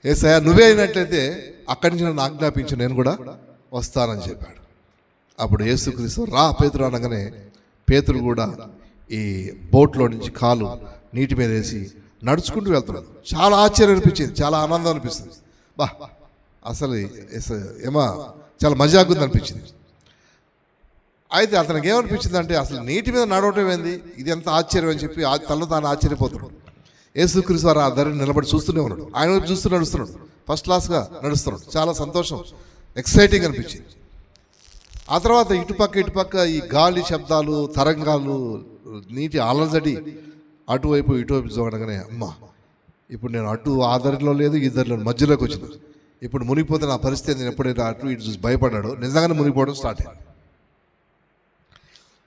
యేసయ్యా నువ్వే అయినట్లయితే అక్కడి నుంచి నన్ను ఆజ్ఞాపించి నేను కూడా వస్తానని చెప్పాడు. అప్పుడు యేసుక్రీస్తు రా పేతురు అనగానే పేతురు కూడా ఈ బోట్లో నుంచి కాలు నీటి మీద వేసి నడుచుకుంటూ వెళ్తున్నాడు. చాలా ఆశ్చర్యం అనిపించింది, చాలా ఆనందం అనిపిస్తుంది. బా అసలు ఏమో చాలా మజాగుంది అనిపించింది. అయితే అతనికి ఏమనిపించింది అంటే అసలు నీటి మీద నడవటం ఏంది, ఇది ఎంత ఆశ్చర్యం అని చెప్పి తనలో తాను ఆశ్చర్యపోతున్నాడు. యేసుక్రీస్తు వారు ఆ ధరని నిలబడి చూస్తూనే ఉన్నాడు. ఆయన వైపు చూస్తూ నడుస్తున్నాడు, ఫస్ట్ క్లాస్గా నడుస్తున్నాడు. చాలా సంతోషం, ఎక్సైటింగ్ అనిపించింది. ఆ తర్వాత ఇటుపక్క ఈ గాలి శబ్దాలు, తరంగాలు, నీటి అలజడి అటువైపు ఇటువైపు చూడగానే అమ్మా ఇప్పుడు నేను అటు ఆ ధరలో లేదు ఈ ధరలో మధ్యలోకి వచ్చిన, ఇప్పుడు మునిగిపోతే నా పరిస్థితి నేను ఎప్పుడైతే అటు ఇటు చూసి భయపడ్డాడో నిజంగానే మునిగిపోవడం స్టార్ట్ అయింది.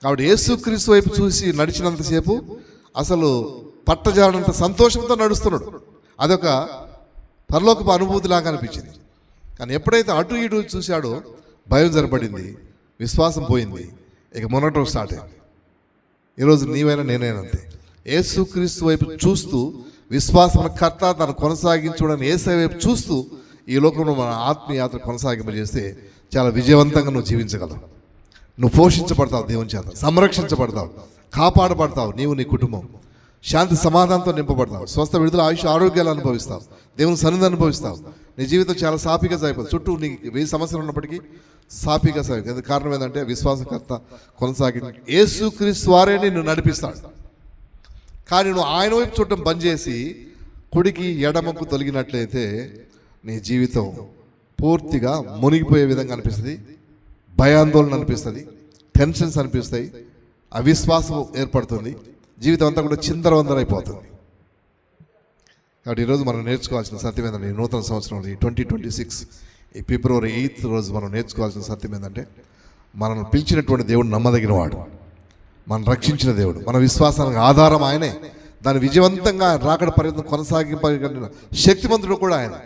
కాబట్టి యేసుక్రీస్తు వైపు చూసి నడిచినంతసేపు అసలు పట్టజాలంత సంతోషంతో నడుస్తున్నాడు. అదొక పరలోకపు అనుభూతి లాగా అనిపించింది. కానీ ఎప్పుడైతే అటు ఇటు చూశాడో భయం జరపడింది, విశ్వాసం పోయింది, ఇక మునగటం స్టార్ట్ అయింది. ఈరోజు నీవైనా నేనైనా అంతే. యేసుక్రీస్తు వైపు చూస్తూ విశ్వాసం కర్త తను కొనసాగించడం యేసయ్య వైపు చూస్తూ ఈ లోకంలో మన ఆత్మీయాత్ర కొనసాగింపజేస్తే చాలా విజయవంతంగా నువ్వు జీవించగలవు. నువ్వు పోషించబడతావు, దేవుని చేత సంరక్షించబడతావు, కాపాడబడతావు. నీవు నీ కుటుంబం శాంతి సమాధానంతో నింపబడతావు, స్వస్థ విడుదల ఆయుష్ ఆరోగ్యాలు అనుభవిస్తావు, దేవుని సన్నిధి అనుభవిస్తావు. నీ జీవితం చాలా సాఫీగా సాగిపోతుంది. చుట్టూ నీకు 1000 సమస్యలు ఉన్నప్పటికీ సాఫీగా సాగిపోతుంది. కారణం ఏంటంటే విశ్వాసకర్త కొనసాగి యేసుక్రీస్తు వారే నిన్ను నడిపిస్తాడు. కానీ నువ్వు ఆయన వైపు చూడటం బంద్ చేసి కుడికి ఎడమకు తొలగినట్లయితే నీ జీవితం పూర్తిగా మునిగిపోయే విధంగా అనిపిస్తుంది. భయాందోళన అనిపిస్తుంది, టెన్షన్స్ అనిపిస్తాయి, అవిశ్వాసం ఏర్పడుతుంది, జీవితం అంతా కూడా చిందరవందరైపోతుంది. కాబట్టి ఈరోజు మనం నేర్చుకోవాల్సిన సత్యం ఏంటంటే, ఈ నూతన సంవత్సరంలో ఈ 2026 ఈ ఫిబ్రవరి 8th రోజు మనం నేర్చుకోవాల్సిన సత్యం ఏంటంటే, మనల్ని పిలిచినటువంటి దేవుడు నమ్మదగిన వాడు, మనం రక్షించిన దేవుడు, మన విశ్వాసానికి ఆధారం ఆయనే, దాని విజయవంతంగా రాకడ పర్యంతం కొనసాగింపగలిగిన శక్తిమంతుడు కూడా ఆయన.